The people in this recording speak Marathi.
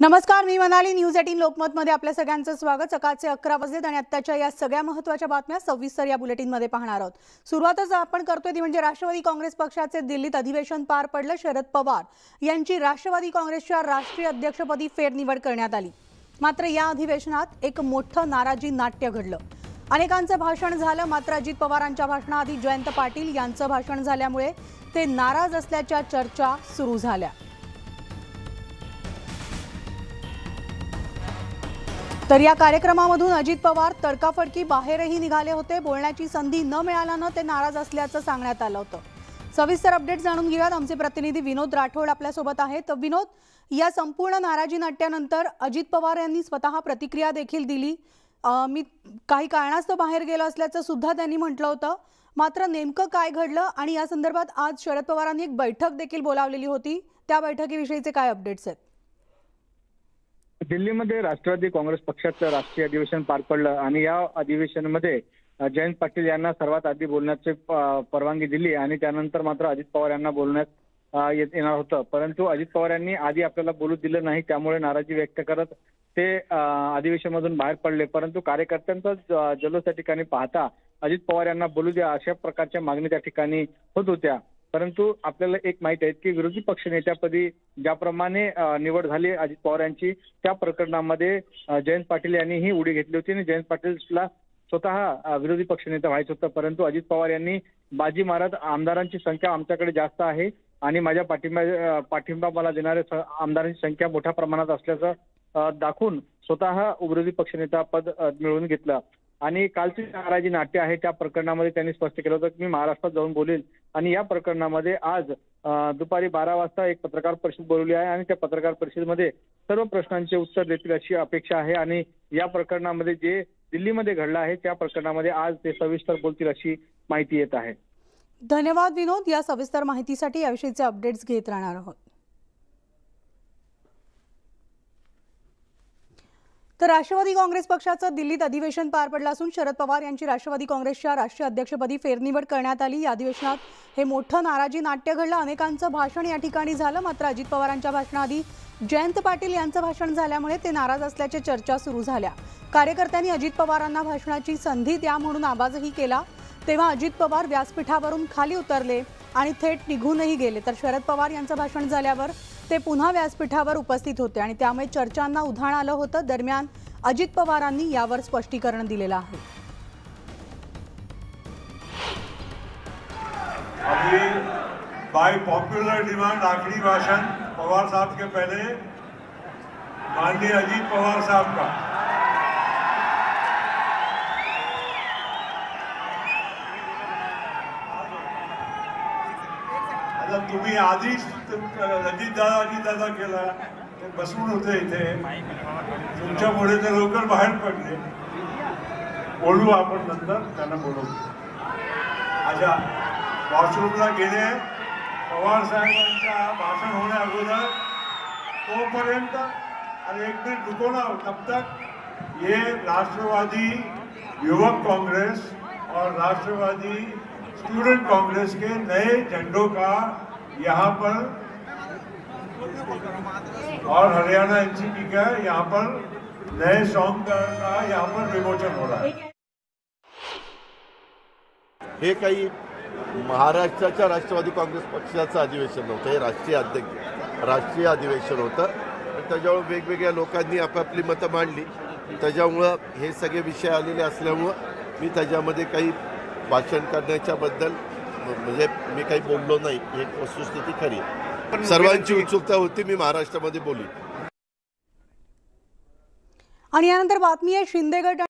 नमस्कार, मी मनाली. न्यूज 18 लोकमत मध्ये आपल्या सगळ्यांचं स्वागत. सकाळचे 11 वाजलेत आणि आत्ताच्या या सगळ्या महत्त्वाच्या बातम्या सविस्तर या बुलेटिन मध्ये पाहणार आहोत. सुरुवातच आपण करतोय ती म्हणजे राष्ट्रवादी काँग्रेस पक्षाचे दिल्लीत अधिवेशन पार पडलं. शरद पवार यांची राष्ट्रवादी काँग्रेसच्या राष्ट्रीय अध्यक्षपदी फेरनिवड करण्यात आली. मात्र या अधिवेशनात एक मोठं नाराजी नाट्य घडलं. अनेकांचं भाषण झालं, मात्र अजित पवारांच्या भाषणाआधी जयंत पाटील यांचं भाषण झाल्यामुळे ते नाराज असल्याच्या चर्चा सुरू झाल्या. तर या कार्यक्रमामधून अजित पवार तडकाफडकी बाहेरही निघाले होते. बोलण्याची संधी न मिळाल्यानं ते नाराज असल्याचं सांगण्यात आलं होतं. सविस्तर अपडेट जाणून घेऊयात. आमचे प्रतिनिधी विनोद राठोड आपल्यासोबत आहेत. तर विनोद, या संपूर्ण नाराजी नाट्यानंतर अजित पवार यांनी स्वतः प्रतिक्रिया देखील दिली. मी काही कारणास्तव बाहेर गेलो असल्याचं सुद्धा त्यांनी म्हटलं होतं. मात्र नेमकं काय घडलं आणि या संदर्भात आज शरद पवारांनी एक बैठक देखील बोलावलेली होती. त्या बैठकीविषयीचे काय अपडेट्स आहेत? दिल्लीमध्ये राष्ट्रवादी काँग्रेस पक्षाचं राष्ट्रीय अधिवेशन पार पडलं आणि या अधिवेशनामध्ये जयंत पाटील यांना सर्वात आधी बोलण्याची परवानगी दिली आणि त्यानंतर मात्र अजित पवार यांना बोलण्यात येणार होतं. परंतु अजित पवार यांनी आधी आपल्याला बोलू दिलं नाही, त्यामुळे नाराजी व्यक्त करत ते अधिवेशनामधून बाहेर पडले. परंतु कार्यकर्त्यांचा जल्लोष त्या ठिकाणी पाहता अजित पवार यांना बोलू द्या अशा प्रकारच्या मागणी त्या ठिकाणी होत होत्या. परंतु आपल्याला एक माहित आहे की विरोधी पक्षनेत्यापदी ज्याप्रमाणे निवड झाली अजित पवार यांची, त्या प्रकरणामध्ये जयंत पाटील यांनी ही उडी घेतली होती आणि जयंत पाटीलला स्वतः विरोधी पक्षनेता व्हायचं होतं. परंतु अजित पवार यांनी बाजी मारत आमदारांची संख्या आमच्याकडे जास्त आहे आणि माझ्या पाठिंबा मला देणाऱ्या आमदारांची संख्या मोठ्या प्रमाणात असल्याचं दाखवून स्वतः विरोधी पक्षनेता पद मिळवून घेतलं. आणि कालची नाराजी नाट्य आहे त्या प्रकरणामध्ये त्यांनी स्पष्ट केलं होतं की मी महाराष्ट्रात जाऊन बोलेल आणि या प्रकरणामध्ये आज दुपारी 12 वाजता एक पत्रकार परिषद बोलवली आहे आणि त्या पत्रकार परिषदेमध्ये सर्व प्रश्नांचे उत्तर देतील अशी अपेक्षा आहे. आणि या प्रकरणामध्ये जे दिल्लीमध्ये घडलं आहे त्या प्रकरणामध्ये आज ते सविस्तर बोलतील अशी माहिती येत आहे. धन्यवाद विनोद. या सविस्तर माहितीसाठी याविषयीचे अपडेट्स घेत राहणार आहोत. तर राष्ट्रवादी काँग्रेस पक्षाचं दिल्लीत अधिवेशन पार पडलं असून शरद पवार यांची राष्ट्रवादी काँग्रेसच्या राष्ट्रीय अध्यक्षपदी फेरनिवड करण्यात आली. या अधिवेशनात हे मोठं नाराजी नाट्य घडलं. अनेकांचं भाषण या ठिकाणी झालं, मात्र अजित पवारांच्या भाषणाआधी जयंत पाटील यांचं भाषण झाल्यामुळे ते नाराज असल्याच्या चर्चा सुरू झाल्या. कार्यकर्त्यांनी अजित पवारांना भाषणाची संधी द्या म्हणून आवाजही केला. तेव्हा अजित पवार व्यासपीठावरून खाली उतरले आणि थेट निघूनही गेले. तर शरद पवार यांचं भाषण झाल्यावर ते पुन्हा व्यासपीठावर उपस्थित होते आणि त्यामुळे चर्चांना उधाण आलं होतं. दरम्यान अजित पवारांनी यावर स्पष्टीकरण दिलेलं आहे. अभी बाय पॉपुलर डिमांड आखिरी भाषण पवार साहब के पहले माननीय अजीत पवार साहब का। आता तुम्ही आधीच अजित दादा केला, ते बसून होते इथे, तुमच्यामुळे ते लवकर बाहेर पडले. बोलू आपण नंतर, त्यांना बोलवू. अच्छा, वॉशरूमला गेले. पवार साहेबांच्या भाषण होण्या अगोदर तोपर्यंत अरे एक मिनट रुको ना, तब तक ये राष्ट्रवादी युवक कांग्रेस और राष्ट्रवादी स्टूडेंट कांग्रेस के नए झंडों का यहाँ पर और हरियाणा एनसीपी का यहाँ पर नए सॉन्ग का यहाँ पर विमोचन हो रहा है. हे काही महाराष्ट्राच्या राष्ट्रवादी काँग्रेस पक्षाचं अधिवेशन नव्हतं, हे राष्ट्रीय अधिवेशन होतं. त्याच्यावर वेगवेगळ्या लोकांनी आपापली मतं मांडली. त्याच्यामुळं हे सगळे विषय आलेले असल्यामुळं मी त्याच्यामध्ये काही भाषण करण्याच्या बद्दल म्हणजे मी काही बोललो नाही. ही वस्तुस्थिती खरी आहे. सर्वांची उत्सुकता होती मी महाराष्ट्रामध्ये बोली. आणि यानंतर बातमी आहे शिंदे गट